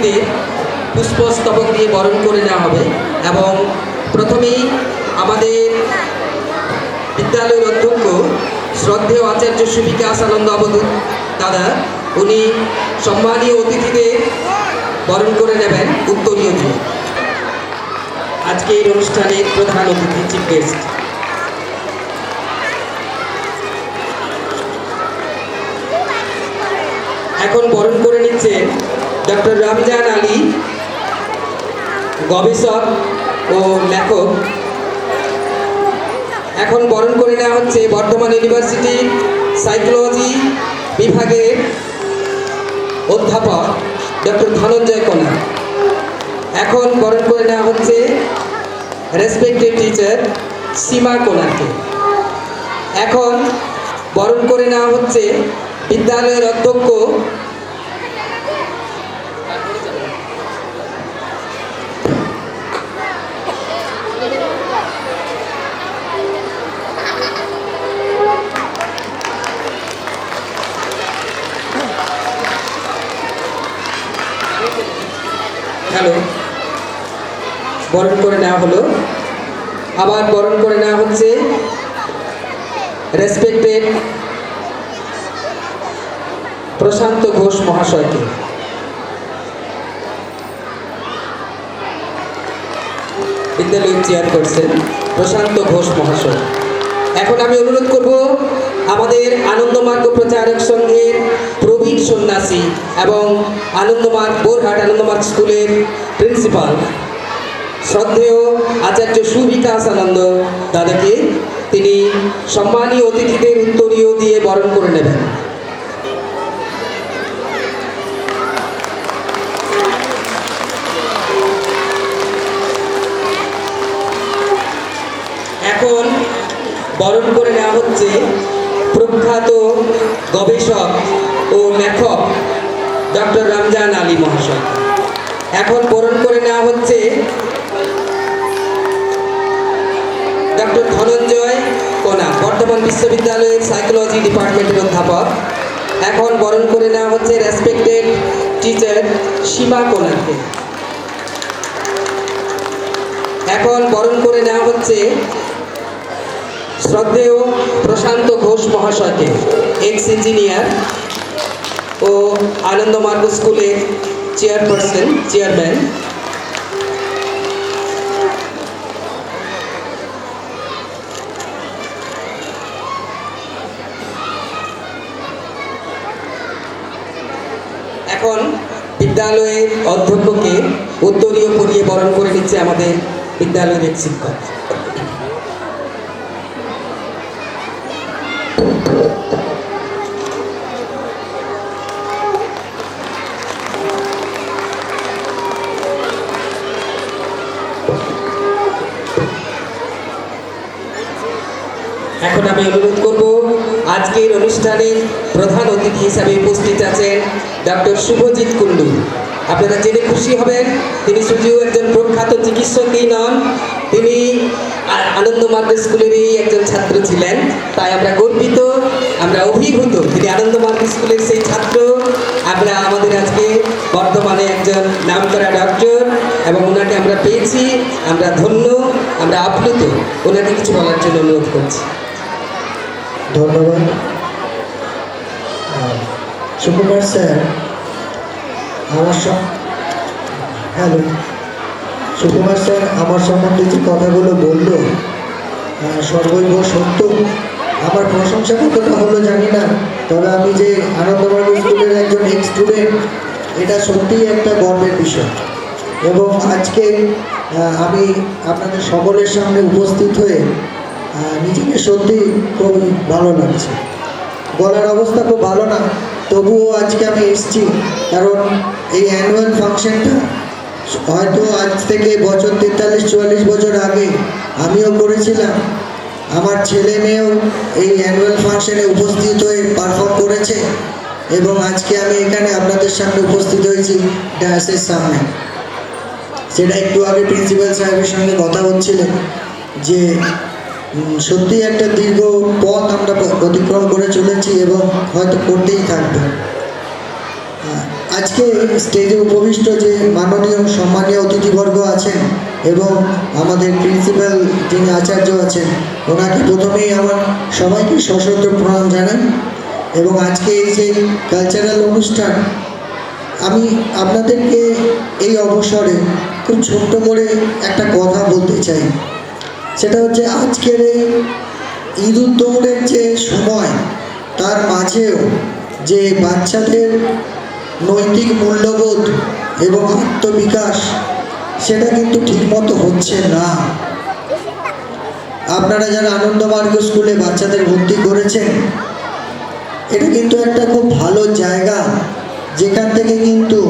অতিথিদের পুষ্পস্তবক দিয়ে বরণ করে নেওয়া হবে। এবং প্রথমেই আমাদের বিদ্যালয়ের অধ্যক্ষ শ্রদ্ধেয় আচার্য সুবিকাশ আনন্দ অবধূত দাদা, উনি সম্মানীয় অতিথিদের বরণ করে নেবেন উত্তরীয় দিয়ে। আজকের অনুষ্ঠানের প্রধান অতিথি, চিফ গেস্ট। এখন বরণ করে নিচ্ছেন ডক্টর রমজান আলী, গবেষক ও লেখক। এখন বরণ করে নেওয়া হচ্ছে বর্ধমান ইউনিভার্সিটি সাইকোলজি বিভাগের অধ্যাপক ডক্টর ধনঞ্জয় কোনা। এখন বরণ করে নেওয়া হচ্ছে রেসপেক্টেড টিচার সীমা কোনাকে। এখন বরণ করে নেওয়া হচ্ছে বিদ্যালয়ের অধ্যক্ষ বরণ করে নেওয়া হলো। আবার বরণ করে নেওয়া হচ্ছে রেসপেক্টেড প্রশান্ত ঘোষ মহাশয়কে। বিদ্যালয়ের চেয়ারপারসন প্রশান্ত ঘোষ মহাশয়। এখন আমি অনুরোধ করব আমাদের আনন্দমার্গ প্রচারক সংঘের প্রবীণ সন্ন্যাসী এবং আনন্দমার্গ বোরহাট আনন্দমার্গ স্কুলের প্রিন্সিপাল শ্রদ্ধেয় আচার্য সুবিকাশ আনন্দ দাদাকে তিনি সম্মানীয় অতিথিদের উত্তরীয় দিয়ে বরণ করে নেবেন। এখন বরণ করে নেওয়া হচ্ছে প্রখ্যাত গবেষক ও লেখক ডক্টর রমজান আলী মহাশয়। এখন বরণ করে নেওয়া হচ্ছে ডক্টর ধনঞ্জয় কোনা, বর্ধমান বিশ্ববিদ্যালয়ের সাইকোলজি ডিপার্টমেন্টের অধ্যাপক। এখন বরণ করে নেওয়া হচ্ছে রেসপেক্টেড টিচার সীমা কোনাকে। এখন বরণ করে নেওয়া হচ্ছে শ্রদ্ধেয় প্রশান্ত ঘোষ মহাশয়কে, এক্স ইঞ্জিনিয়ার ও আনন্দমার্গ স্কুলের চেয়ারম্যান। এখন বিদ্যালয়ের অধ্যক্ষকে উত্তরীয় পরিয়ে বরণ করে নিচ্ছে আমাদের বিদ্যালয়ের এক শিক্ষক। এখন আমি অনুরোধ করব আজকের অনুষ্ঠানের প্রধান অতিথি হিসাবে উপস্থিত আছেন ডক্টর শুভজিৎ কুন্ডু। আপনারা জেনে খুশি হবেন, তিনি শুধু একজন প্রখ্যাত চিকিৎসকই নন, তিনি আনন্দমার্গ স্কুলেরই একজন ছাত্র ছিলেন। তাই আমরা গর্বিত, আমরা অভিভূত, তিনি আনন্দমার্গ স্কুলের সেই ছাত্র। আমরা আমাদের আজকে বর্তমানে একজন নামকরা ডক্টর এবং ওনাকে আমরা পেয়েছি, আমরা ধন্য, আমরা আপ্লুত। ওনাকে কিছু বলার জন্য অনুরোধ করছি। ধন্যবাদ। সুকুমার স্যার সুকুমার স্যার আমার সম্বন্ধে যে কথাগুলো বলল সর্বৈব সত্য। আমার প্রশংসা কতটা হলো জানি না, তবে আমি যে আনন্দমার্গ স্কুলের একজন এক্স স্টুডেন্ট, এটা সত্যিই একটা গর্বের বিষয়। এবং আজকে আমি আপনাদের সকলের সামনে উপস্থিত হয়ে নিজেকে সত্যি খুব ভালো লাগছে। গলার অবস্থা খুব ভালো না, তবুও আজকে আমি এসেছি, কারণ এই অ্যানুয়াল ফাংশনটা হয়তো আজ থেকে বছর 43-44 বছর আগে আমিও করেছিলাম। আমার ছেলে মেয়েও এই অ্যানুয়াল ফাংশনে উপস্থিত হয়ে পারফর্ম করেছে এবং আজকে আমি এখানে আপনাদের সামনে উপস্থিত হয়েছি ডায়াসের সামনে। সেটা একটু আগে প্রিন্সিপাল সাহেবের সঙ্গে কথা হচ্ছিল যে সত্যি একটা দীর্ঘ পথ আমরা অতিক্রম করে চলেছি এবং হয়তো করতেই থাকবে। আজকে স্টেজে উপবিষ্ট যে মাননীয় সম্মানীয় অতিথিবর্গ আছেন এবং আমাদের প্রিন্সিপাল যিনি আচার্য আছেন, ওনাকে প্রথমেই আমার সবাইকে সশ্রদ্ধ প্রণাম জানাই। এবং আজকে এই যে কালচারাল অনুষ্ঠান, আমি আপনাদেরকে এই অবসরে খুব ছোট্ট করে একটা কথা বলতে চাই। সেটা হচ্ছে আজকের এই ঈদ উদ দৌড়ের যে সময়, তার মাঝেও যে বাচ্চাদের নৈতিক মূল্যবোধ এবং আত্মবিকাশ, সেটা কিন্তু ঠিকমতো হচ্ছে না। আপনারা যারা আনন্দমার্গ স্কুলে বাচ্চাদের ভর্তি করেছেন, এটা কিন্তু একটা খুব ভালো জায়গা, যেখান থেকে কিন্তু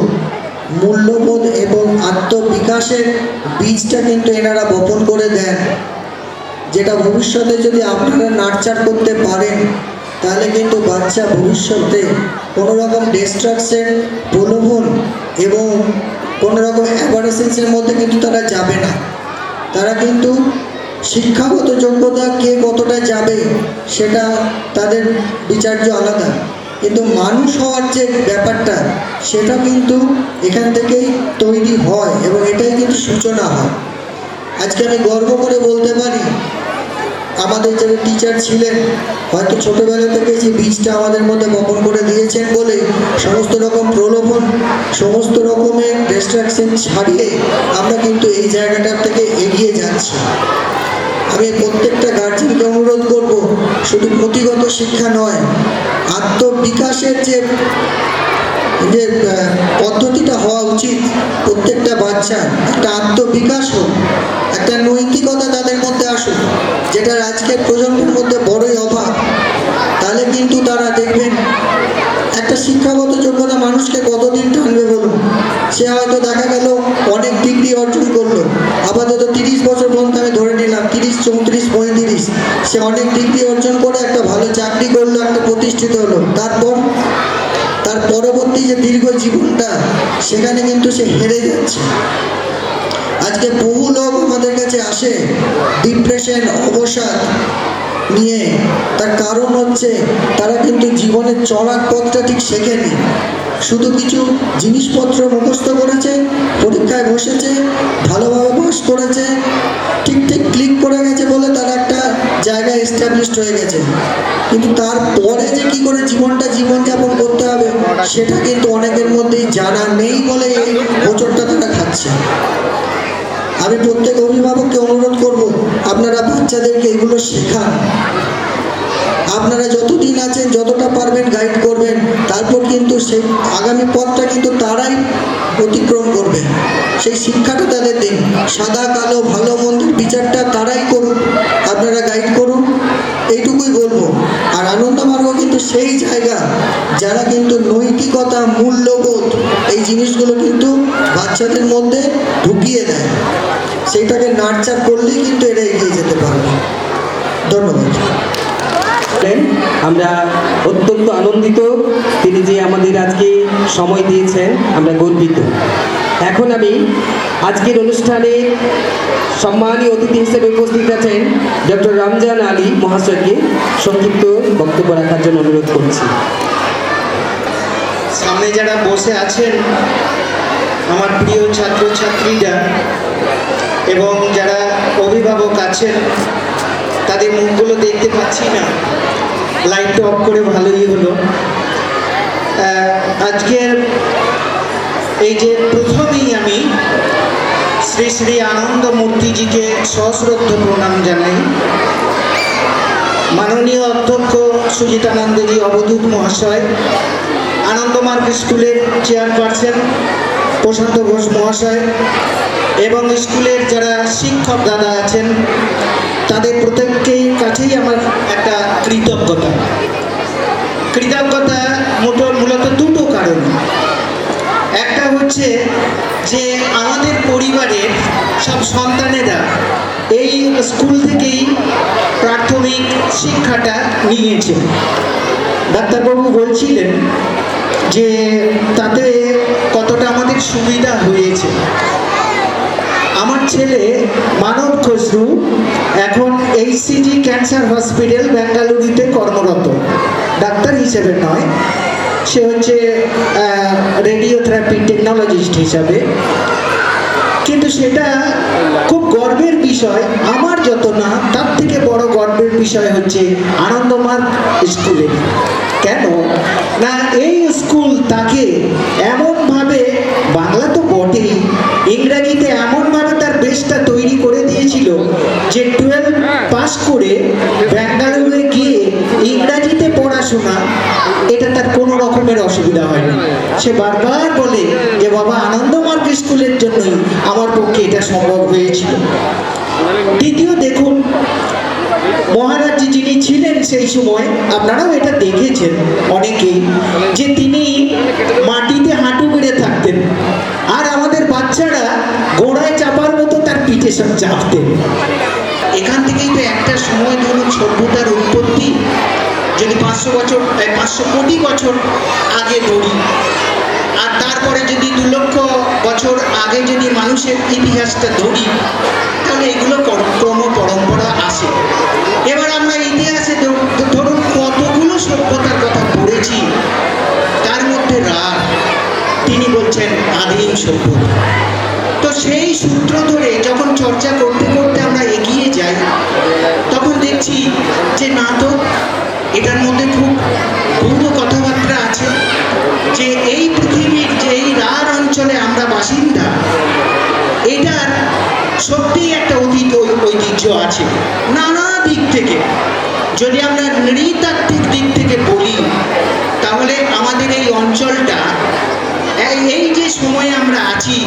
মূল্যবোধ এবং আত্মবিকাশের বীজটা কিন্তু এনারা বপন করে দেন, যেটা ভবিষ্যতে যদি আপনারা নার্চার করতে পারেন, তাহলে কিন্তু বাচ্চা ভবিষ্যতে কোনো রকম ডিস্ট্রাকশন, প্রলোভন এবং কোনো রকম অ্যাভারেসেন্সের মধ্যে কিন্তু তারা যাবে না। তারা কিন্তু শিক্ষাগত যোগ্যতা কে কতটা যাবে সেটা তাদের বিচার্য আলাদা, কিন্তু মানুষ হওয়ার যে ব্যাপারটা, সেটা কিন্তু এখান থেকেই তৈরি হয় এবং এটাই কিন্তু সূচনা হয়। আজকে আমি গর্ব করে বলতে পারি, আমাদের যারা টিচার ছিলেন, হয়তো ছোটোবেলা থেকে যে বীজটা আমাদের মধ্যে বপন করে দিয়েছেন বলে সমস্ত রকম প্রলোভন, সমস্ত রকমের ডিস্ট্রাকশন ছাড়িয়ে আমরা কিন্তু এই জায়গাটার থেকে এগিয়ে যাচ্ছি। আমি প্রত্যেকটা গার্জেনকে অনুরোধ করব, শুধু পুঁথিগত শিক্ষা নয়, আত্মবিকাশের যে পদ্ধতিটা হওয়া উচিত, প্রত্যেকটা বাচ্চার একটা আত্মবিকাশ হোক, একটা নৈতিকতা তাদের মধ্যে আসুক, যেটা আজকের প্রজন্মের মধ্যে বড়ই অভাব। তাহলে কিন্তু তারা দেখবেন, একটা শিক্ষাগত যোগ্যতা মানুষকে কতদিন টানবে বলুন? সে হয়তো দেখা গেল অনেক ডিগ্রি অর্জন করলো, আপাতত 30 বছর পর্যন্ত আমি ধরে নিলাম, 30, 34, 35, সে অনেক ডিগ্রি অর্জন করে একটা ভালো চাকরি করলো, একটা প্রতিষ্ঠিত হলো। তারপর তার পরবর্তী যে দীর্ঘ জীবনটা, সেখানে কিন্তু সে হেরে যাচ্ছে। আজকে বহু লোক আমাদের কাছে আসে ডিপ্রেশন, অবসাদ নিয়ে। তার কারণ হচ্ছে তারা কিন্তু জীবনের চলার পথটা ঠিক শেখেনি, শুধু কিছু জিনিসপত্র মুখস্থ করেছে, পরীক্ষায় বসেছে, ভালোভাবে পাস করেছে, ঠিক ক্লিক করে গেছে বলে তারা একটা জায়গায় এস্টাবলিশড হয়ে গেছে। কিন্তু তারপরে যে কি করে জীবনযাপন করতে হবে, সেটা কিন্তু অনেকের মধ্যেই জানা নেই বলে এই হোঁচটটা তারা খাচ্ছে। আমি প্রত্যেক অভিভাবককে অনুরোধ করব, আপনারা বাচ্চাদেরকে এগুলো শেখান। আপনারা যতদিন আছেন, যতটা পারবেন গাইড করবেন, তারপর কিন্তু সেই আগামী পথটা কিন্তু তারাই অতিক্রম করবে। সেই শিক্ষাটা তাদের দিন, সাদা কালো ভালো মন্দের বিচারটা তারাই করুন, আপনারা গাইড করুন, এইটুকুই বলবো। আর আনন্দমার্গ কিন্তু সেই জায়গা, যারা কিন্তু নৈতিকতা, মূল্যবোধ, এই জিনিসগুলো কিন্তু বাচ্চাদের মধ্যে ঢুকিয়ে দেয়। সেইটাকে নার্চার করলেই কিন্তু এরা এগিয়ে যেতে পারবে। ধন্যবাদ। আমরা অত্যন্ত আনন্দিত, তিনি যে আমাদের আজকে সময় দিয়েছেন, আমরা গর্বিত। এখন আমি আজকের অনুষ্ঠানে সম্মানীয় অতিথি হিসেবে উপস্থিত আছেন ডক্টর রমজান আলী মহাশয়কে সংক্ষিপ্ত বক্তব্য রাখার জন্য অনুরোধ করছি। সামনে যারা বসে আছেন আমার প্রিয় ছাত্রছাত্রীরা এবং যারা অভিভাবক আছেন, তাদের মুখগুলো দেখতে পাচ্ছি না, লাইটটা অফ করে ভালোই হলো। আজকের এই যে প্রথমেই আমি শ্রী শ্রী আনন্দ মূর্তিজিকে সশ্রদ্ধ প্রণাম জানাই। মাননীয় অধ্যক্ষ সুজিতানন্দজি অবধূত মহাশয়, আনন্দমার্গ স্কুলের চেয়ারপারসন প্রশান্ত ঘোষ মহাশয় এবং স্কুলের যারা শিক্ষক দাদা আছেন, তাদের প্রত্যেকের কাছেই আমার একটা কৃতজ্ঞতা মূলত দুটো কারণ। একটা হচ্ছে যে আমাদের পরিবারের সব সন্তানেরা এই স্কুল থেকেই প্রাথমিক শিক্ষাটা নিয়েছে। ডাক্তারবাবু বলছিলেন যে তাতে কতটা আমাদের সুবিধা হয়েছে। আমার ছেলে মানব খসরু এখন HCG ক্যান্সার হসপিটাল বেঙ্গালুরুতে কর্মরত, ডাক্তার হিসেবে নয়, সে হচ্ছে রেডিওথেরাপি টেকনোলজিস্ট হিসাবে। কিন্তু সেটা খুব গর্বের বিষয়, আমার যত না তার থেকে বড় গর্বের বিষয় হচ্ছে আনন্দমার্গ স্কুলে। কেন না, এই স্কুল তাকে এমনভাবে, বাংলা তো বটেই, ইংরাজিতে এমনভাবে তার বেসটা তৈরি করে দিয়েছিল যে 12 পাস করে ব্যাঙ্গালুরুতে গিয়ে ইংরাজিতে পড়াশোনা, এটা তার কোনো রকমের অসুবিধা হয়নি। সে বারবার বলে যে বাবা, আনন্দমার্গ স্কুলের জন্যই আমার পক্ষে এটা সম্ভব হয়েছিল। দ্বিতীয় দেখুন, মহারাজ যিনি ছিলেন সেই সময়, আপনারাও এটা দেখেছেন অনেকেই, যে তিনি মাটিতে হাঁটু গেড়ে থাকতেন, আর আমাদের বাচ্চারা ঘোড়ায় চাপার মতো তার পিঠে সব চাপতেন। এখান থেকেই তো একটা সময় ধরুন সভ্যতার উৎপত্তি, যদি 500 কোটি বছর আগে ধরি, আর তারপরে যদি 2 লক্ষ বছর আগে যদি মানুষের ইতিহাসটা ধরি, তাহলে এগুলো ক্রম পরম্পরা আসে। এবার আমরা ইতিহাসে ধরুন কতগুলো সভ্যতার কথা পড়েছি, তার মধ্যে রাগ তিনি বলছেন আদিম সভ্যতা। তো সেই সূত্র ধরে যখন চর্চা করতে করতে আমরা এগিয়ে যাই, তখন দেখছি যে না, তো এটার মধ্যে খুব গূঢ় কথাবার্তা আছে, যে এই পৃথিবীর যে এই রাঢ় অঞ্চলে আমরা বাসিন্দা, এটার সত্যিই একটা অতীত ঐতিহ্য আছে নানা দিক থেকে। যদি আমরা নৃতাত্ত্বিক দিক থেকে বলি, তাহলে আমাদের এই অঞ্চলটা, এই যে সময়ে আমরা আছি,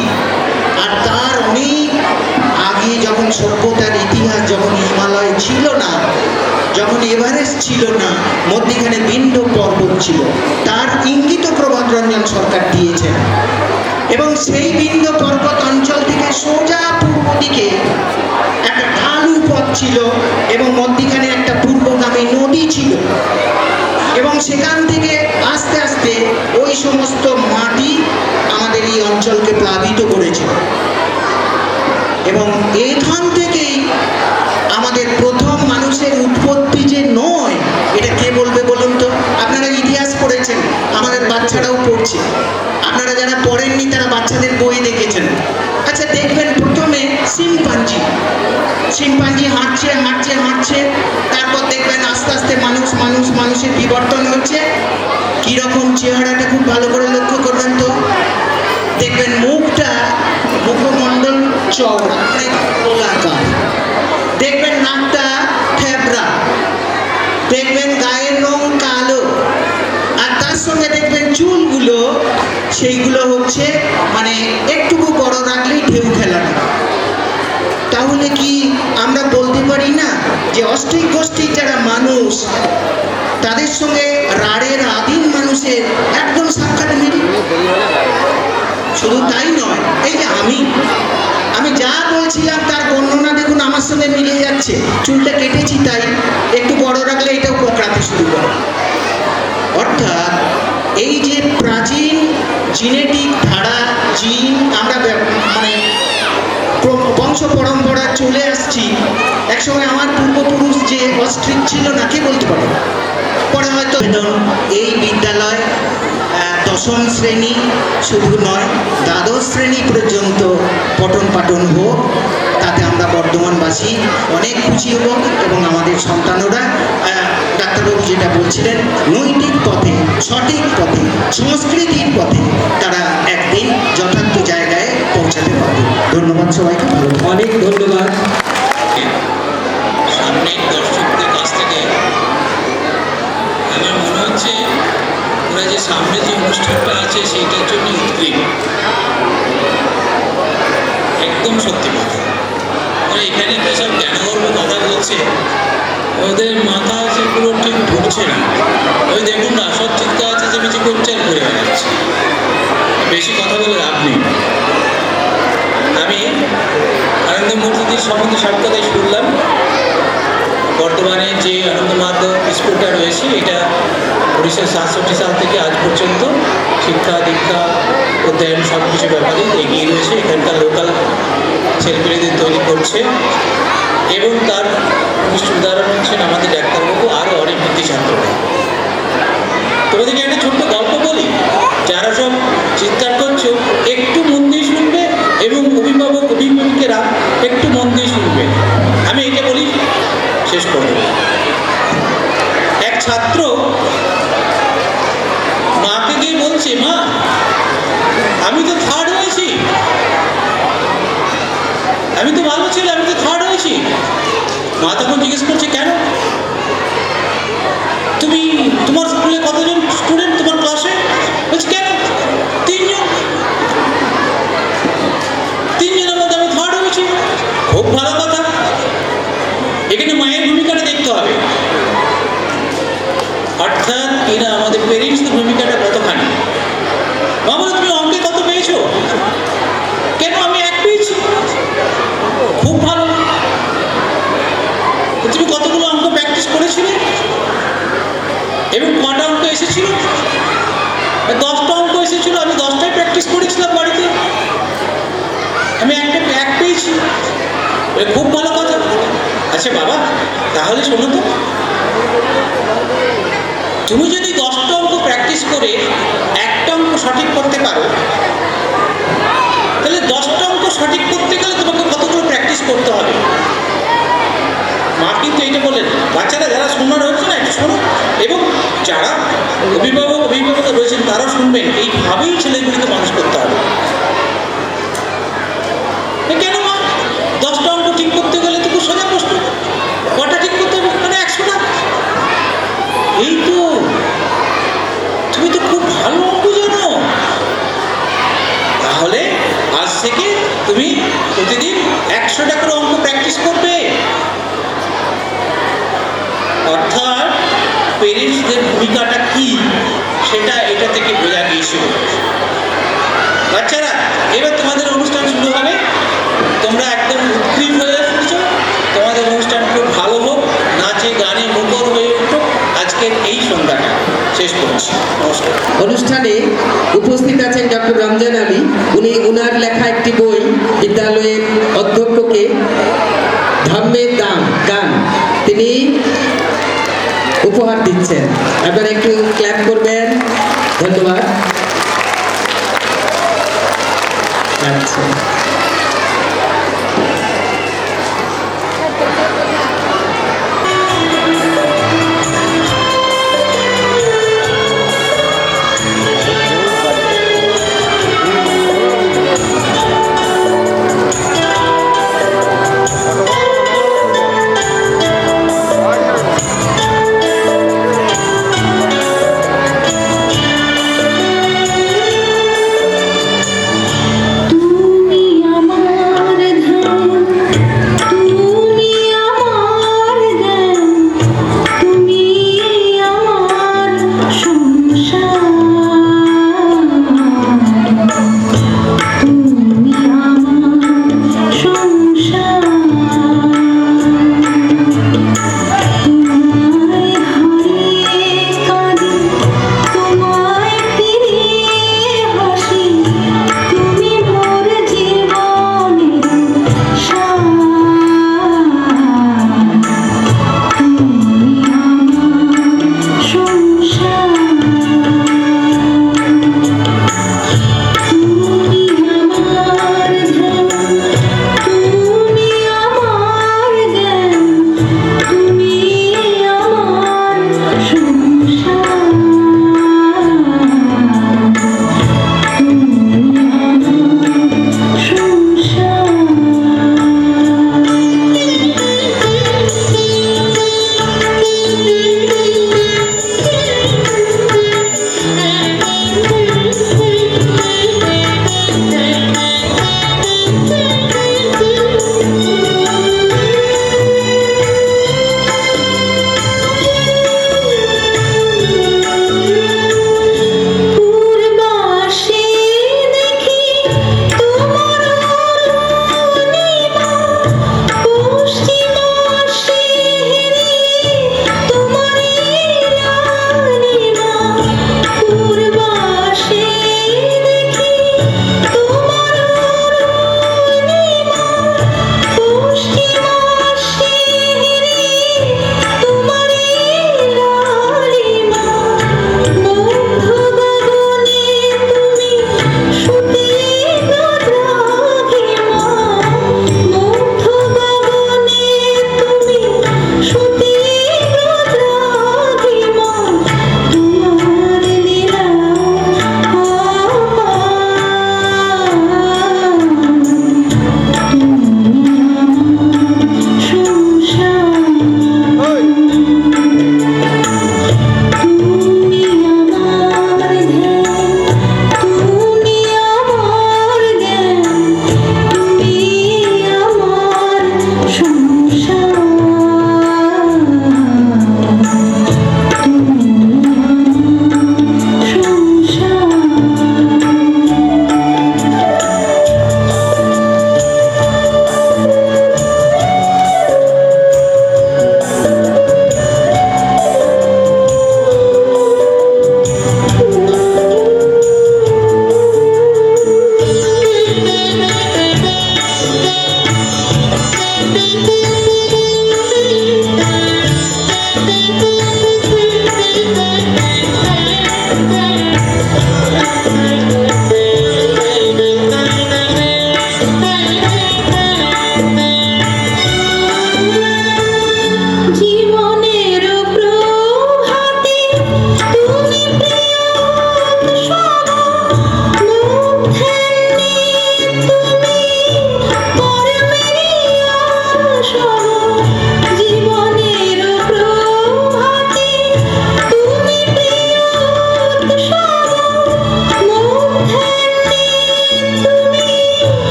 আর তার অনেক আগে যখন সভ্যতার ইতিহাস, যখন হিমালয় ছিল না, যখন এভারেস্ট ছিল না, মধ্যখানে বিন্ধ্য পর্বত ছিল, তার ইঙ্গিত প্রভাত রঞ্জন সরকার দিয়েছেন। এবং সেই বিন্ধ্য পর্বত অঞ্চল থেকে সোজা পূর্ব দিকে একটা ঢালু পথ ছিল, এবং মধ্যখানে একটা পূর্বগামী নদী ছিল, এবং সেখান থেকে আস্তে আস্তে ওই সমস্ত মাটি আমাদের এই অঞ্চলকে প্লাবিত করেছে। এবং এখান থেকেই আমাদের প্রথম মানুষের উৎপত্তি যে নয়, এটা কে বলবে বলুন তো? আপনারা ইতিহাস পড়েছেন, আমাদের বাচ্চারাও পড়ছে, আপনারা যারা পড়েননি তারা বাচ্চাদের বই দেখেছেন। আচ্ছা, দেখবেন প্রথমে শিম্পাঞ্জি হাঁটছে হাঁটছে হাঁটছে, তারপর দেখবেন আস্তে আস্তে মানুষের বিবর্তন হচ্ছে। কিরকম চেহারাটা খুব ভালো করে লক্ষ্য করবেন তো, দেখবেন মুখমণ্ডল চওড়া, অনেক গোলাকার, দেখবেন নাকটা থ্যাবড়া, দেখবেন গায়ের রং কালো, আর তার সঙ্গে দেখবেন চুলগুলো, সেইগুলো হচ্ছে মানে একটুকু বড় রাখলেই ঢেউ খেলানো। তাহলে কি আমরা বলতে পারি না যে অষ্ট্রিক গোষ্ঠীর যারা মানুষ, তাদের সঙ্গে রাঢ়ের আদিম মানুষের একদম সাক্ষাৎ মিল? শুধু তাই নয়, এই যে আমি যা বলছিলাম তার বর্ণনা দেখুন আমার সঙ্গে মিলে যাচ্ছে। চুলটা কেটেছি তাই একটু বড় রাখলে এটাও কোঁকড়াতে শুরু করে। অর্থাৎ এই যে প্রাচীন জিনেটিক ধারা, জিন, আমরা মানে বংশ পরম্পরা চলে আসছি। একসময় আমার পূর্বপুরুষ যে অস্ট্রিক ছিল না, কে বলতে পারে? পরে হয়তো এই বিদ্যালয় 10ম শ্রেণী শুধু নয়, 12 শ্রেণী পর্যন্ত পঠন পাঠন হোক, তাতে আমরা বর্ধমানবাসী অনেক খুশি হব। এবং আমাদের সন্তানরা, ডাক্তারবাবু যেটা বলছিলেন, নৈতিক পথে, সঠিক পথে, সংস্কৃতির পথে তারা একদিন যথার্থ জায়গায় পৌঁছাতে পারবে। ধন্যবাদ সবাইকে, ভালো। অনেক ধন্যবাদ। সামনের দর্শকদের কাছ থেকে আমার মনে হচ্ছে ওরা যে সামনে যে অনুষ্ঠানটা আছে সেইটার জন্য উদ্গ্রীব। একদম সত্যি কথা, ওরা এখানে কি সব জ্ঞানগর্ব কথা বলছে, ওদের মাথা সেগুলো ঠিক ঢুকছে না। ওই দেখুন না, সব চিন্তা আছে যে বেশি করছে আর করে বেড়াচ্ছে, বেশি কথা বলে লাভ নেই। আমি আনন্দমূর্তিদের সম্বন্ধে সব কথাই শুনলাম। বর্তমানে যে আনন্দমার্গ স্কুলটা রয়েছে, এটা 1967 সাল থেকে আজ পর্যন্ত শিক্ষা দীক্ষা অধ্যয়ন সব কিছু ব্যাপারে এগিয়ে রয়েছে। এখানকার লোকাল ছেলেমেয়েদের তৈরি করছে, এবং তার উদাহরণ হচ্ছেন আমাদের ডাক্তারবাবু, আরও অনেক বৃদ্ধি ছাত্ররা। তোমাদেরকে একটা ছোট্ট গল্প বলি। ছাত্র মাকে গিয়ে বলছে, মা আমি তো থার্ড হয়েছি, আমি তো ভালো ছিল, আমি তো থার্ড হয়েছি। মা তখন জিজ্ঞেস করছে, কেন? তুমি তোমার স্কুলে কতজন স্টুডেন্ট তোমার ক্লাসে? বলছে, কেন? 3 জন। 3 জনের মধ্যে আমি থার্ড হয়েছি। খুব ভালো কথা। এখানে মায়ের ভূমিকাটা দেখতে হবে, অর্থাৎ এরা আমাদের পেরেন্টসদের ভূমিকাটা কতখানি। মা বলে, তুমি অঙ্কে কত পেয়েছো? কেন? আমি 1 পেয়েছি। খুব ভালো। তুমি কতগুলো অঙ্ক প্র্যাকটিস করেছিলে এবং কটা অঙ্ক এসেছিল? 10টা অঙ্ক এসেছিল, আমি 10টাই প্র্যাকটিস করেছিলাম বাড়িতে, আমি 1 পেয়েছি। খুব ভালো কথা। আচ্ছা বাবা, তাহলে শোনো তো, তুমি যদি 10টা অঙ্ক প্র্যাকটিস করে 1টা অঙ্ক সঠিক করতে পারো, তাহলে 10টা অঙ্ক সঠিক করতে গেলে তোমাকে কতগুলো প্র্যাকটিস করতে হবে? মা কিন্তু এইটা বলেন। বাচ্চারা যারা শোনার হচ্ছে না, একটু শোনো, এবং যারা অভিভাবক রয়েছেন তারাও শুনবেন। এইভাবেই ছেলেগুলিকে মানুষ করতে হবে। কেন মা? 10টা অঙ্ক ঠিক করতে গেলে তো খুব সোজা প্রশ্ন, কটা ঠিক করতে হবে? মানে 100টা। এই তো, তুমি তো খুব ভালো অঙ্ক জানো। তাহলে আজ থেকে তুমি প্রতিদিন 100টা করে অঙ্ক প্র্যাকটিস করবে। অর্থাৎ পেরেন্টসদের ভূমিকাটা কি সেটা এটা থেকে বোঝা গিয়েছিল। বাচ্চারা, এবার তোমাদের অনুষ্ঠান শুরু হবে। তোমরা একদম উৎগ্রীব হয়ে উঠছ। তোমাদের অনুষ্ঠান খুব ভালো হোক, নাচে গানে মুখর হয়ে উঠুক। আজকের এই সন্ধ্যাটা শেষ করছি। নমস্কার। অনুষ্ঠানে উপস্থিত আছেন ডক্টর রমজান আলী। উনি ওনার লেখা একটি বই বিদ্যালয়ের অধ্যক্ষকে ধর্মের দাম গান তিনি উপহার দিচ্ছেন। আপনারা একটু ক্ল্যাপ করবেন। ধন্যবাদ। আচ্ছা, তুমি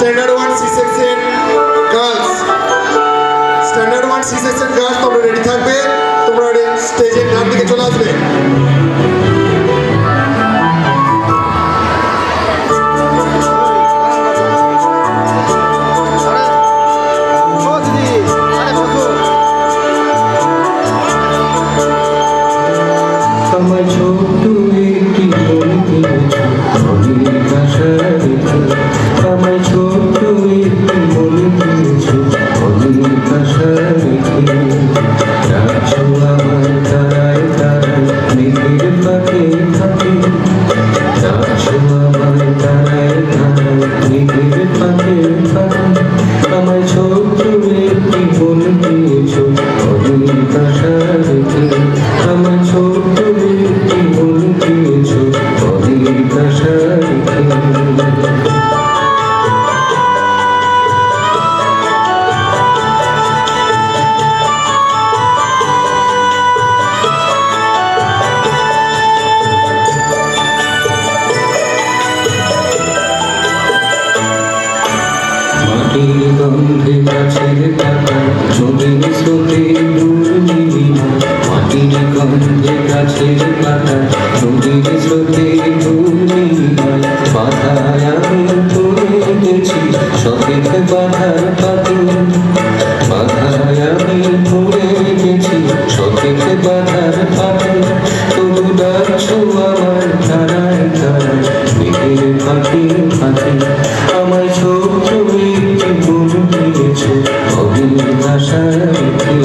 standard 1 C section girls, standard 1 C section girls তোমরা রেডি থাকবে, তোমরা স্টেজের ডান দিকে চলে আসবে। আমার ছোট্ট একটি মন দিয়েছো অনেক আশা রেখে, আমার ছোট্ট একটি মন দিয়েছো অনেক আশা রেখে, রাখছো আমার তারায় তারায় মেঘের ফাঁকে ফাঁকে, রাখছো আমার তারায় তারায় মেঘের ফাঁকে ফাঁকে, আমার ছোট্ট একটি মন দিয়েছো অনেক আশা রেখে, আমার ছোট্ট একটি মন দিয়েছো অনেক আশা রেখে। মাটির গন্ধে গাছের পাতা নদীর স্রোতে ডুবলিমা, মাটির গন্ধে গাছের পাতা নদীর স্রোতে ডুবলিমা, বাধায় আমি পড়ে গেছি সতেজ বাধার পাতে, বাধায় আমি পড়ে গেছি সতেজ বাধার পাতে, তবু ডাকছো আমার তারায় তারায় মেঘের ফাঁকে ফাঁকে, আমায় ছোট্ট একটি মন দিয়েছো অনেক আশা রেখে।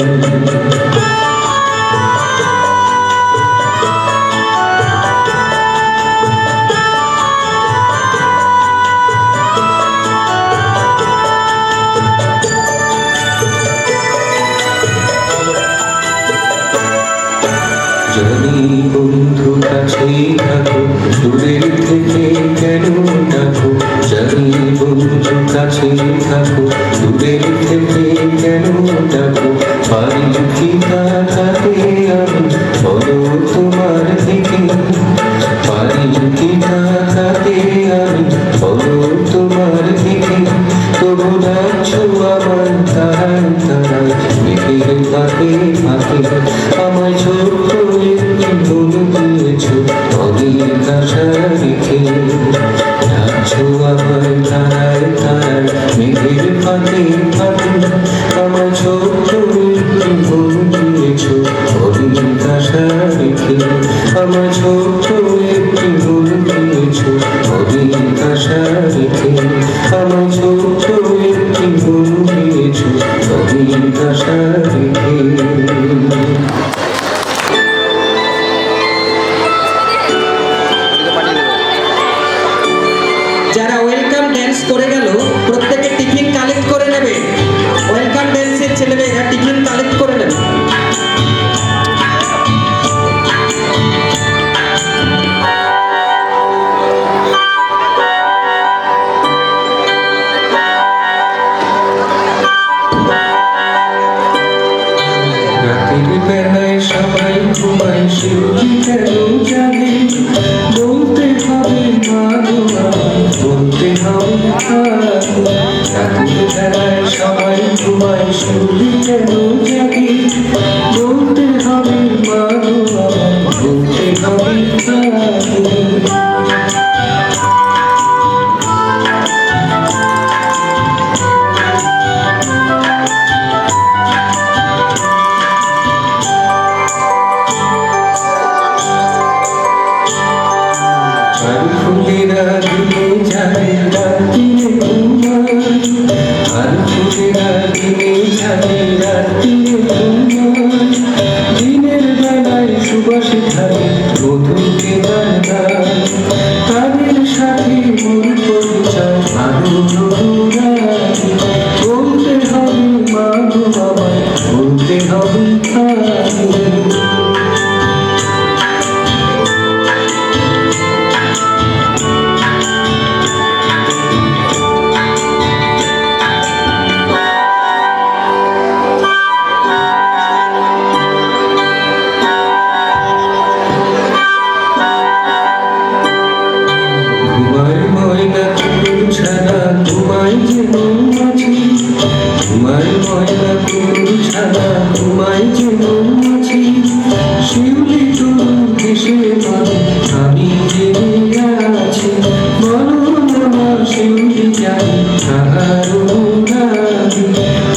জানি বন্ধু কাছে থাকো দূরের থেকে কেন ডাকো, জানি বন্ধু কাছে থাকো দূরের থেকে কেন ডাকো, পারি কি তাকাতে আমি বলো তোমার দিকে, পারি কি তাকাতে আমি বলো তোমার দিকে, তবু ডাকছো আমার তারায় তারায় মেঘের ফাঁকে ফাঁকে, আমায় ছোট্ট একটি মন দিয়েছো অনেক আশা রেখে, ডাকছো আমার তারায় তারায় মেঘের ফাঁকে ফাঁকে, আমায় ছোট্ট একটি মন দিয়েছো অনেক আশা রেখে, আমায় ছোট্ট একটি মন দিয়েছো অনেক আশা রেখে, আমায় ছোট্ট একটি মন দিয়েছো অনেক আশা রেখে। যারা ওয়েলকাম ড্যান্স করে গেল প্রত্যেকে টিফিন কালেক্ট করে নেবে, ওয়েলকাম ড্যান্সের ছেলেমেয়েরা টিফিন কালেক্ট করে নেবে। রাতের বেলায় সবাই ঘুমায় শিউলি কেন জাগে, বলতে হবে মাগো বলতে হবে থাকো, রাতের বেলায় সবাই ঘুমায় শিউলি কেন জাগে, বলতে হবে মাগো বলতে হবে থাকো। আর ফুলেরা দিনে যায় রাত্রিরে ঘুমায়, আর ফুলেরা দিনে যায় রাত্রিরে ঘুমায়, দিনের বেলায় সুবাসে থাকে মধুকে গায়, তাদের সাথে মোর পরিচয় আরো নতুন, বলতে হবে মাগো আমায় বলতে হবে থাকো। ঘুমায় ময়না কুকুর ছাড়া ঘুমায় ছাড়ো নাহি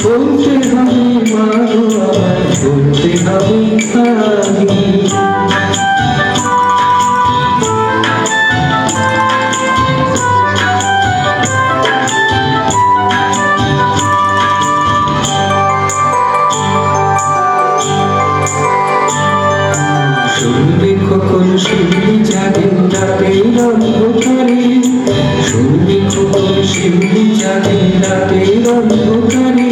বলতে হবে মাগো আমার বলতে হবে আমি শুনবি কখন শুনবি যাবেন রাতের অন্ধকারে শুনবি কখন শুনবি যাবেন রাতের অন্ধকারে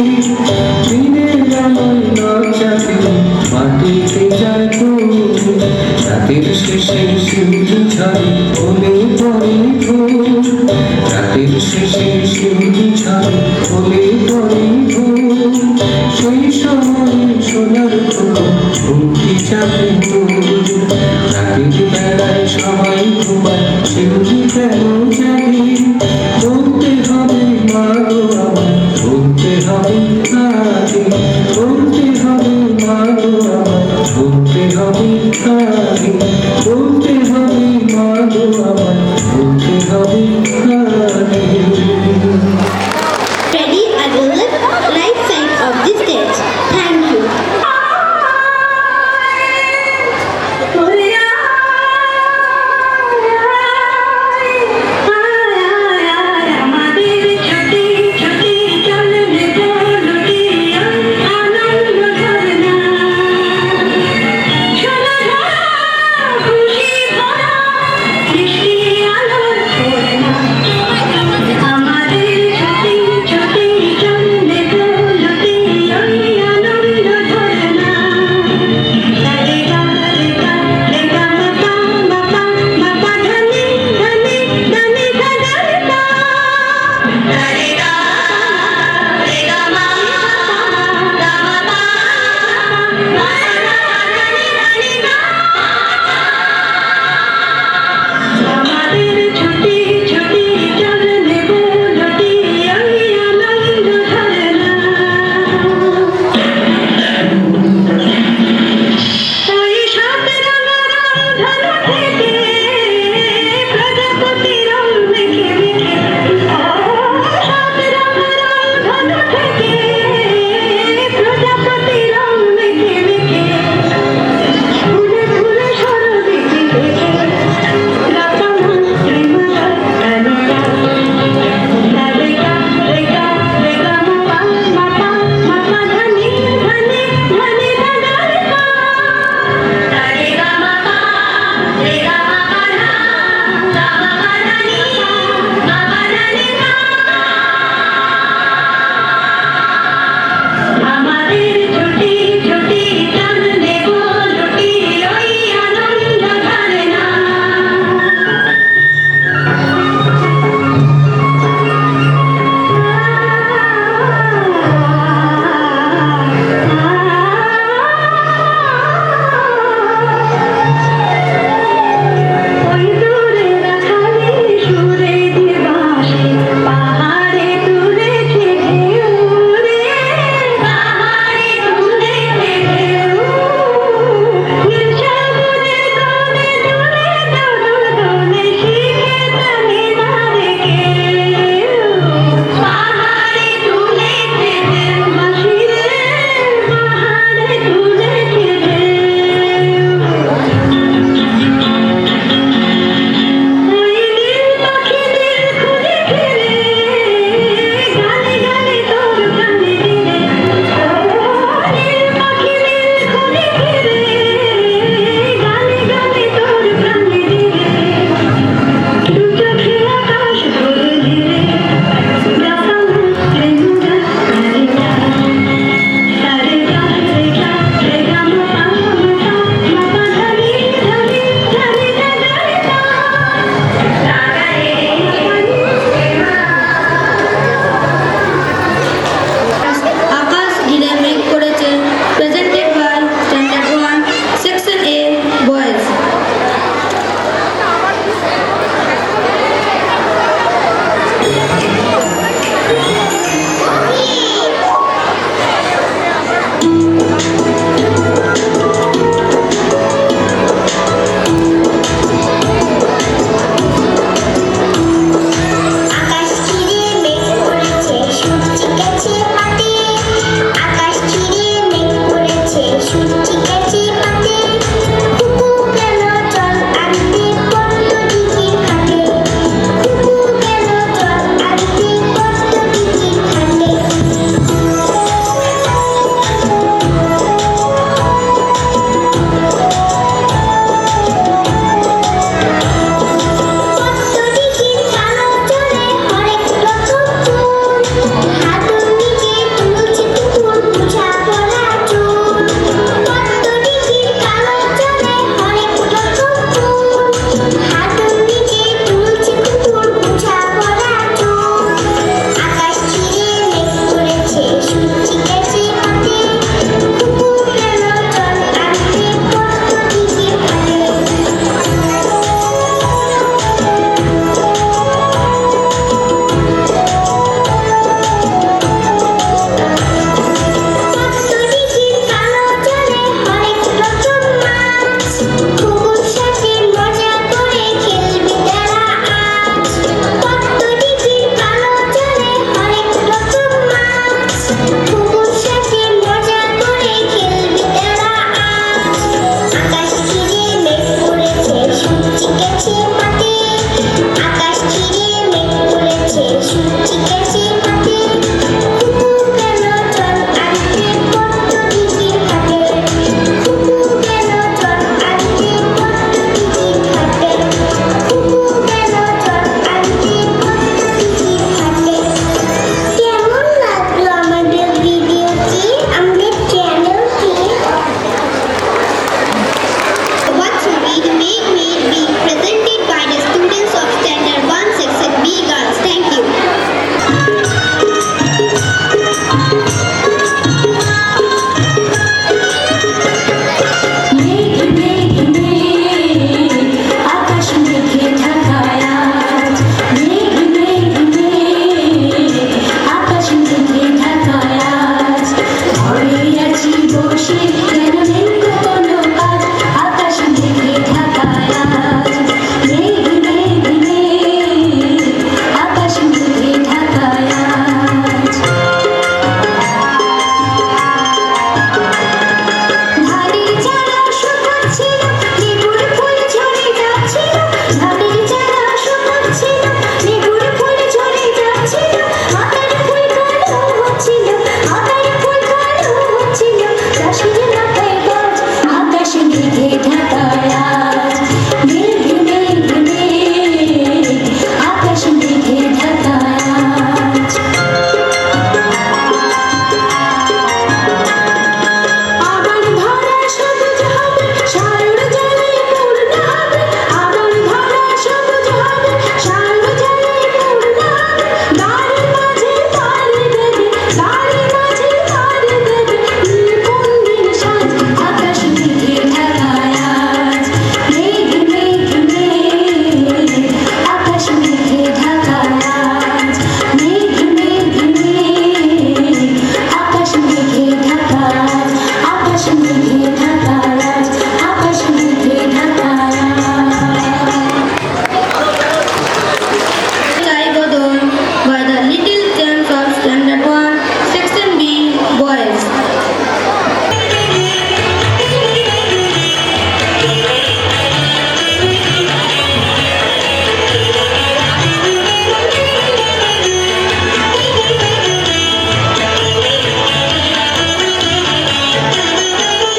দিনের আলোয় লজ্জাতে মাটিতে যায় তো রাতের শেষে শিউলি ঝরে বলে পড়ে ভোর রাতের শেষে শিউলি ঝরে বলে পড়ে ভোর সেই সময় সোনার ঘুমটি যাবে রাতের বেলায় সবাই ঘুমায় শিউলি কেন জাগে বলতে হবে মাগো আমার বলতে হবে আগে বলতে হবে মাগো আমার বলতে হবে আগে বলতে হবে মাগো আমার বলতে হবে আগে Ready at the right side of the stage. Thank you. Oh, yeah. চিকেশের মাঠে কুকু গেল চল আজকে কত টিকিট কাটে কুকু গেল চল আজকে কত টিকিট কাটে কুকু গেল চল আজকে কত টিকিট কাটে কেমন লাগলো আমাদের ভিডিওটি আমাদের চ্যানেলটি What's Read Make Me being presented by the students of Standard 1 Section B Girls. Thank you. মেঘ মেঘ মেঘ আকাশ মেঘে ঢাকা আজ মেঘ মেঘ মেঘ আকাশ মেঘে ঢাকা আজ ঘরে আছি বসে কেন নেই কোনো কাজ আকাশ মেঘে ঢাকা আজ মেঘ মেঘ মেঘ আকাশ মেঘে ঢাকা আজ ধানের চারা শুকাচ্ছিল লেবুর ফুল ঝরে যাচ্ছিল ধানের চারা শুকাচ্ছিল লেবুর ফুল ঝরে যাচ্ছিল আকার ফুল কালো হচ্ছিল আকার ফুল কালো হচ্ছিল চাষির মাথায় বাজ আকাশ মেঘে ঢাকা আজ মেঘ মেঘ মেঘ আকাশ মেঘে ঢাকা আজ আমার ধরা সবুজ হবে সারুর জলে পূর্ণ হবে আমার ধরা সবুজ হবে সারুর জলে পূর্ণ হবে বাড়ির মাঝে পাড়ি দেবে বাড়ির মাঝে পাড়ি দেবে কোনদিন সাজ আকাশ মেঘে ঢাকা আজ মেঘ মেঘ মেঘ আকাশ মেঘে ঢাকা আজ মেঘ মেঘ মেঘ আকাশ মেঘে ঢাকা আজ আকাশ মেঘে ঢাকা আজ আকাশ মেঘে Dhaka Saigodon by the Little Gems of Standard 1 Section B Boys.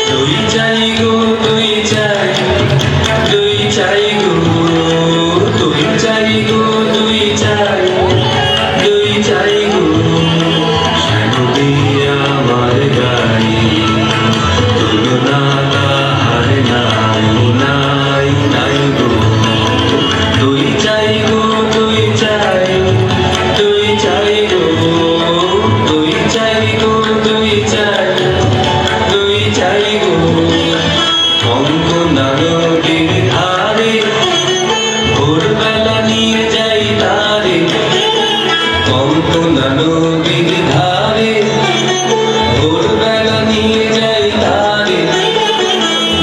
দুই চাই গো দুই চাই দুই চাই গো দুই চাই গো দুই চাই দুই চাই গো শ্যামলি আমার গাড়ি তুলনা তাহার নাই নাই নাই গো দুই চাই গো দুই চাই দুই চাই গো দুই চাই গো দুই চাই দুই চাই গো কঙ্কনা নদীর ধারে ভোরবেলা নিয়ে যাই তারে কঙ্কনা নদীর ধারে ভোরবেলা নিয়ে যাই তারে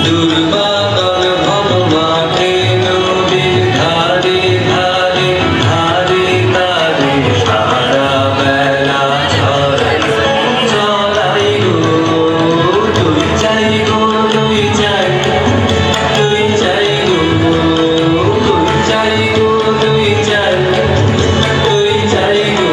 দুর্বাদল ভব মাঠে নদীর ধারে ধারে ধারে ধারে সারা বেলা ছড়াই ছড়াই গো দুই চাই গো দুই চাই দুই চাই গো দুই চাই গো দুই চাই দুই চাই গো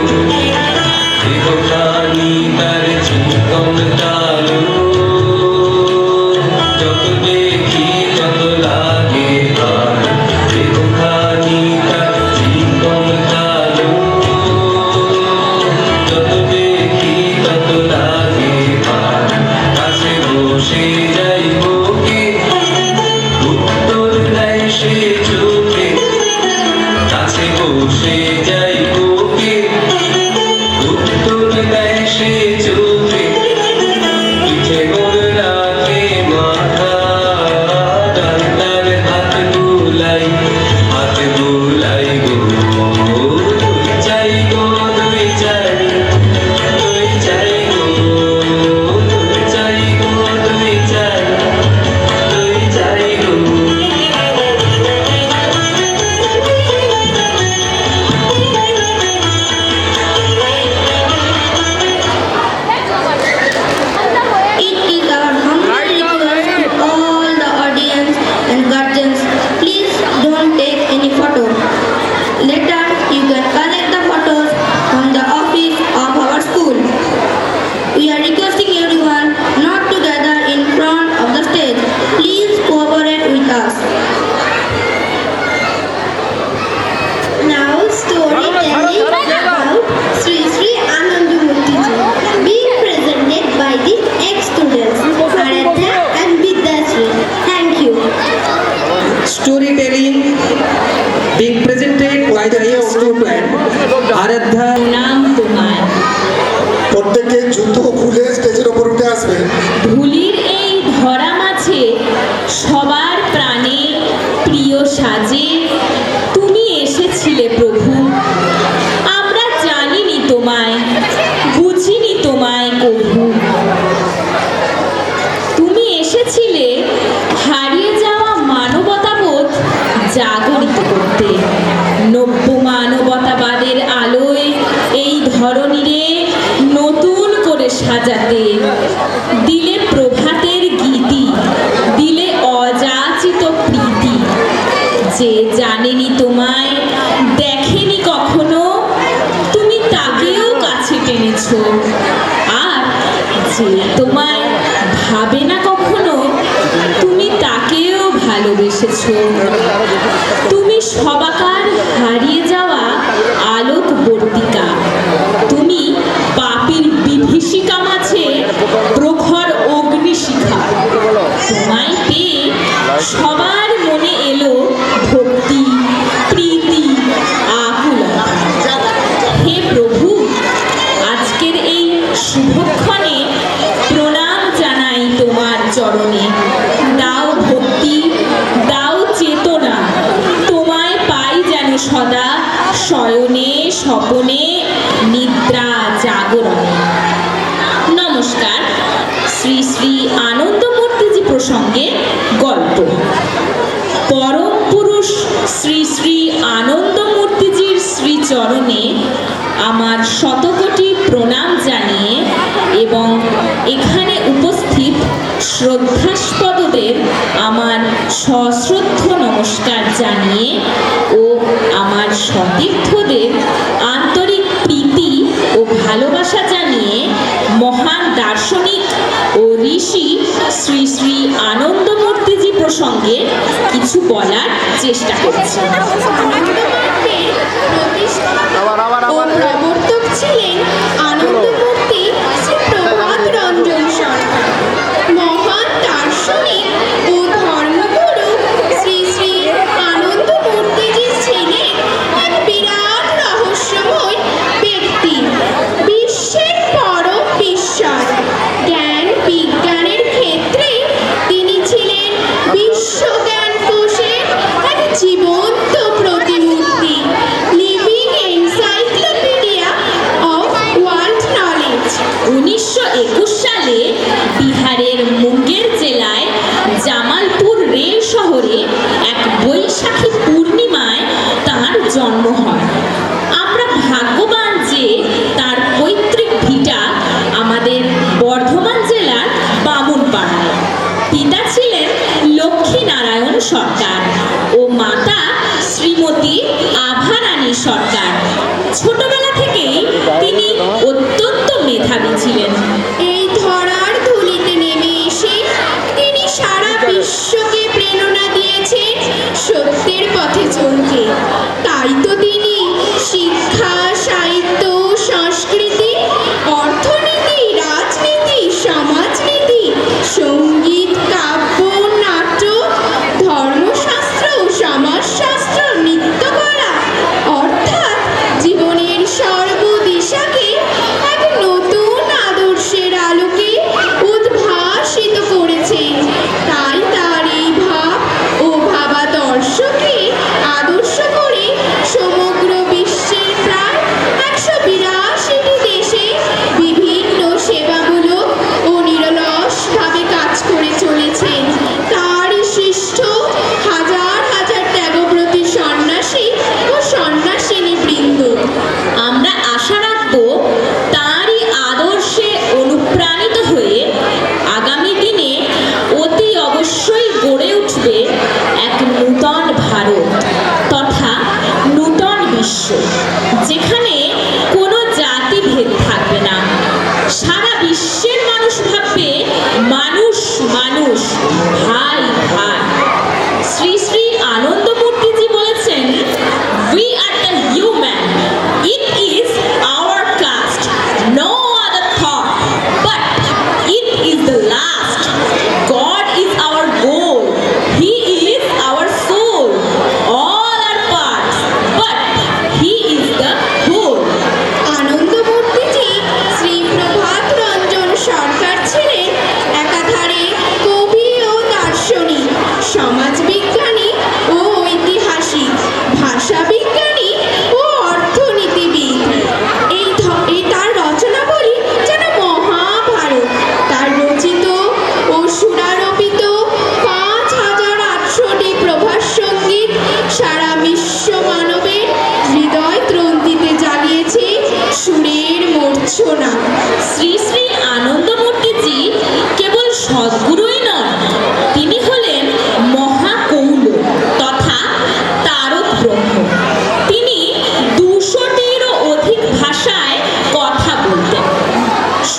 তোমায়, বুঝিনি তোমায় কভু। তুমি এসেছিলে হারিয়ে যাওয়া মানবতাবোধ জাগরিত করতে, নব্য মানবতাবাদের আলোয় এই ধরনীরে নতুন করে সাজাতে। দিলে প্রভাতের গীতি, দিলে অযাচিত প্রীতি। যে জানেনি তোমায়, দেখেনি কখনো, তুমি তাকেও কাছে টেনেছো। আর যে তোমায় ভাবে না কখনো, তুমি তাকেও ভালোবেসেছো। তুমি সবাকার হারিয়ে যাওয়া আলোকবর্তিকা। তুমি পাপীর বিভীষিকা মাঝে প্রখর অগ্নিশিখা। তোমায় পেয়ে সবার মনে এলো ভক্তি, প্রীতি, আকুলতা। হে প্রভু, আজকের এই শুভক্ষণে প্রণাম জানাই তোমার চরণে। দাও ভক্তি, দাও চেতনা, তোমায় পাই যেন সদা, শয়নে স্বপনে নিদ্রা জাগরণে। নমস্কার। শ্রী শ্রী আনন্দমূর্তিজি প্রসঙ্গে গল্প। পরম পুরুষ শ্রী শ্রী আনন্দমূর্তিজির শ্রীচরণে আমার শতকোটি প্রণাম জানিয়ে এবং এখানে উপস্থিত শ্রদ্ধাস্পদদের আমার সশ্রদ্ধ নমস্কার জানিয়ে ও আমার সতীর্থদের আন্তরিক প্রীতি ও ভালোবাসা জানিয়ে মহান দার্শনিক ও ঋষি শ্রী শ্রী আনন্দমূর্তিজি প্রসঙ্গে কিছু বলার চেষ্টা করছি। আনন্দমঠের প্রতিষ্ঠাতা ও প্রবর্তক ছিলেন আনন্দমূর্তি শ্রী প্রভাত রঞ্জন সরকার। মহান দার্শনিক ও ধর্মগুরু শ্রী শ্রী আনন্দমূর্তিজি ছিলেন এক বিরাট রহস্যময় ব্যক্তি, বিশ্বের পরম বিস্ময়। জ্ঞান বিজ্ঞানের ক্ষেত্রে তিনি ছিলেন বিশ্বজ্ঞান কোষের এক জীবন্ত প্রতিমূর্তি, living encyclopedia of world knowledge. 1921 সালে বিহারের মুঙ্গের জেলায় জামালপুর রেল শহরে এক বৈশাখী পূর্ণিমায় তাঁর জন্ম হয়। আমরা ভাগ্যবান যে তার পৈতৃক ভিটা আমাদের বর্ধমান জেলার বামুনপাড়ায়। পিতা ছিলেন লক্ষ্মীনারায়ণ সরকার ও মাতা শ্রীমতী আভারানী সরকার। ছোটবেলা থেকেই তিনি অত্যন্ত মেধাবী ছিলেন। এই ধরার ধুলিতে নেমে এসে তিনি সারা বিশ্বকে প্রেরণা দিয়েছেন সত্যের পথে চলতে। তাই তো তিনি শিক্ষা, সাহিত্য, সংস্কৃতি, অর্থনীতি, রাজনীতি, সমাজনীতি, সঙ্গীত, কাব্য, নাটক, ধর্মশাস্ত্র, সমাজশাস্ত্র, নৃত্যকলা অর্থাৎ জীবনের সর্বদিশাকে এক নতুন আদর্শে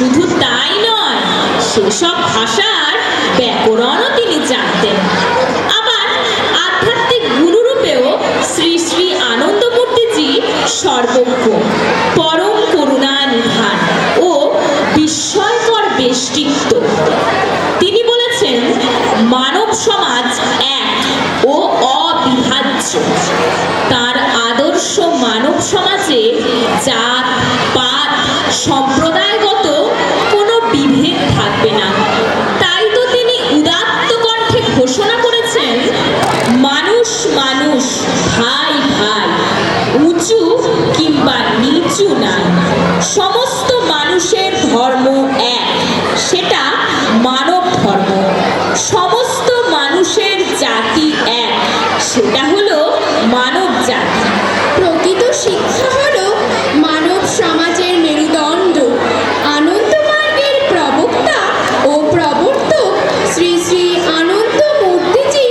শুধু তাই নয়, সেসব ভাষার ব্যাকরণও তিনি জানতেন। আবার আধ্যাত্মিক গুরুরূপেও শ্রী শ্রী আনন্দমূর্তিজি সর্বজ্ঞ, পরম করুণা নিধান ও বিস্ময়কর বেষ্টিত্ব। তিনি বলেছেন, মানব সমাজ এক ও অবিভাজ্য। তার আদর্শ মানব সমাজে জাত পাত সম্প্রদায়গত কোনো বিভেদ থাকবে না। তাই তো তিনি উদাত্ত কণ্ঠে ঘোষণা করেছেন, মানুষ মানুষ, ভাই ভাই, উঁচু কিংবা নিচু নাই, সমস্ত মানুষের ধর্ম এক, সেটা মানব ধর্ম। সমস্ত মানুষের জাতি এক, সেটা হলো মানব জাতি। প্রকৃত শিক্ষা হলো মানব সমাজের মেরুদণ্ড। আনন্দমার্গের প্রবক্তা ও প্রবর্তক শ্রী শ্রী আনন্দমূর্তিজি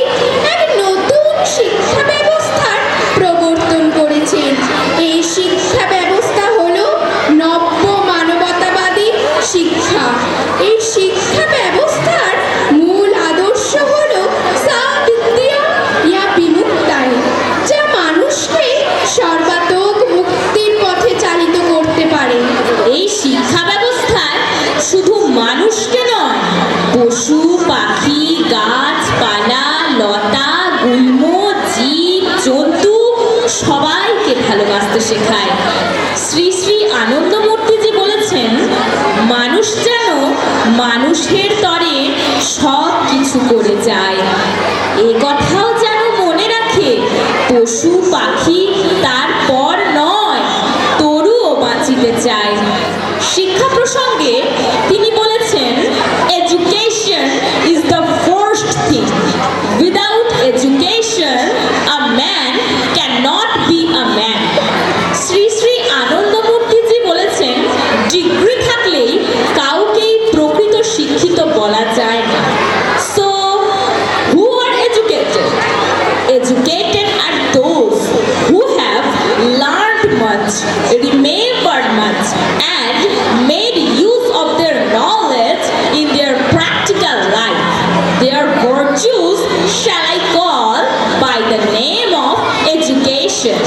এক নতুন শিক্ষা ব্যবস্থার প্রবর্তন করেছেন। এই শিক্ষা ব্যবস্থা হলো নব্য মানবতাবাদী শিক্ষা। এই শিক্ষা ব্যবস্থার মূল আদর্শ হলো সাবিদ্যা ইয়া বিমুক্তায়, যা মানুষকে সর্বাত্মক মুক্তির পথে চালিত করতে পারে। এই শিক্ষা ব্যবস্থায় শুধু মানুষকে নয়, পশু পাখি গাছপালা লতা গুল্ম জীব জন্তু সবাইকে ভালোবাসতে শেখায়। শ্রী শ্রী আনন্দমূর্তিজি বলেছেন, মানুষ যেন মানুষের তরে সব কিছু করে যায়। এ কথাও যেন মনে রাখে, পশু পাখি তার পর নয়, তরুও বাঁচিতে চায়। শিক্ষা প্রসঙ্গে তিনি বলেছেন, education is the first thing. Without education a man can not be a man. Shri Shri Anandamurtiji বলেছেন, ডিগ্রি থাকলেই কাউকেই প্রকৃত শিক্ষিত বলা যায় না। So who are educated? Educated are those who have learned much, remembered much, and made use of their knowledge in their practical life. Their virtues shall I call by the name of education.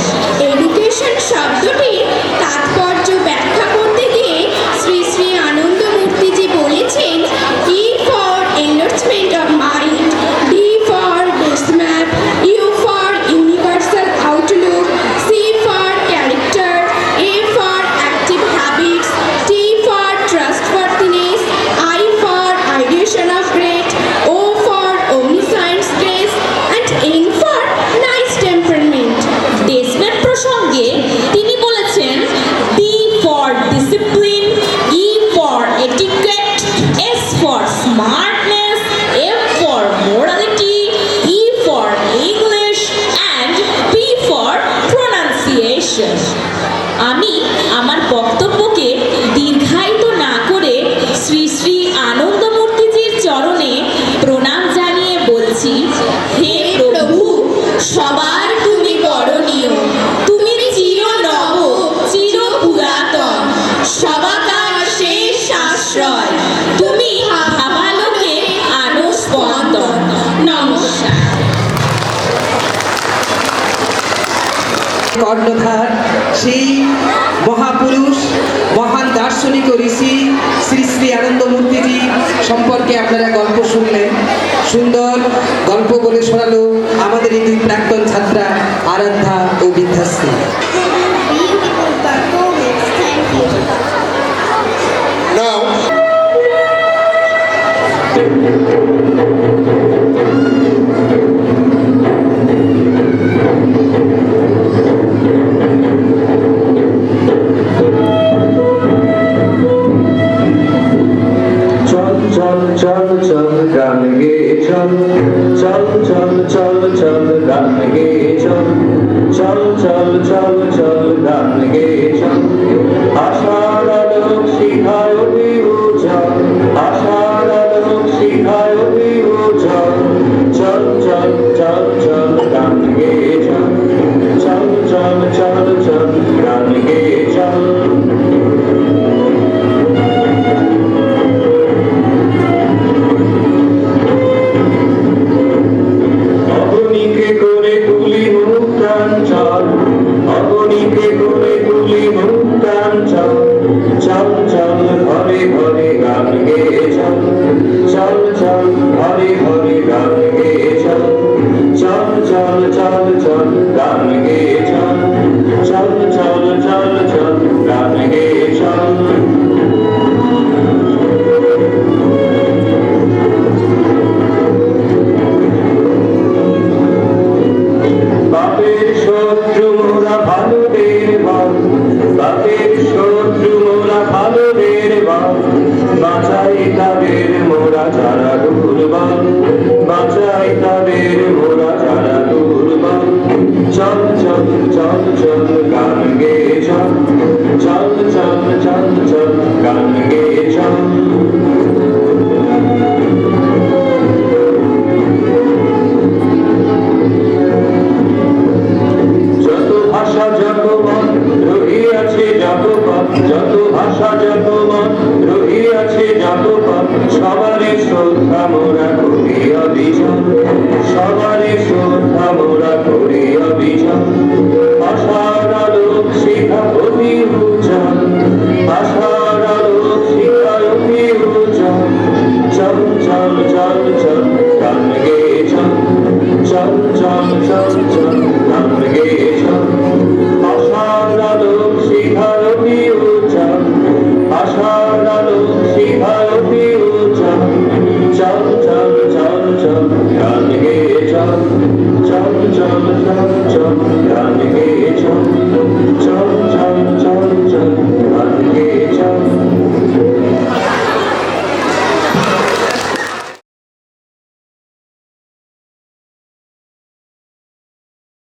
Education শব্দটির তাৎপর্য ব্যাখ্যা করতে গিয়ে শ্রী শ্রী আনন্দমূর্তিজি বলেছেন, E for enlargement of mind, D for best map, U for universal outlook, C for character, A for active habits, T for trustworthiness, I for ideation of great, O for omniscience grace, and N for nice temperament. ডেসমেন্ট প্রসঙ্গে তিনি বলেছেন, D for discipline, E for etiquette, S for smartness, M for morality, E for English, and P for pronunciation. আমি আমার বক্তব্যকে দীর্ঘায়িত না করে শ্রী শ্রী আনন্দমূর্তিজির চরণে প্রণাম জানিয়ে বলছি, হে প্রভু, সবার তুমি বরণীয়, তুমি চির নব চির পুরাতন, সবাকার শেষ আশ্রয়, তুমি ভাবালোকে আনুস্পন্দন। নমস্কার। কর্ণধার সেই মহাপুরুষ মহান দার্শনিক ও ঋষি শ্রী শ্রী আনন্দমূর্তিজি সম্পর্কে আপনারা গল্প শুনলেন। সুন্দর গল্প বলে শোনালো আমাদের এই দুই প্রাক্তন ছাত্রা আরাধ্যা ও Vidyashree. Beautiful performance. Thank you. Now, চল চল চল চল গান গেয়ে চল, চল চল চল চল গান গেয়ে চল, চল চল চল চল গান গেয়ে চল। আশার আলোক শিখায় বিভূষণ, আশার আলোক শিখায় বিভূষণ। চল চল চল চল গান গেয়ে চল, চল চল চল চল গান গেয়ে চল। চল বাপের শত্রু মোরা ভালোদের বল বাপের শত্রু মোরা ভালোদের বল বাঁচাই তাদের মোরা যারা দুর্বল বাঁচাই তাদের মোরা যারা দুর্বল চল চল চল চল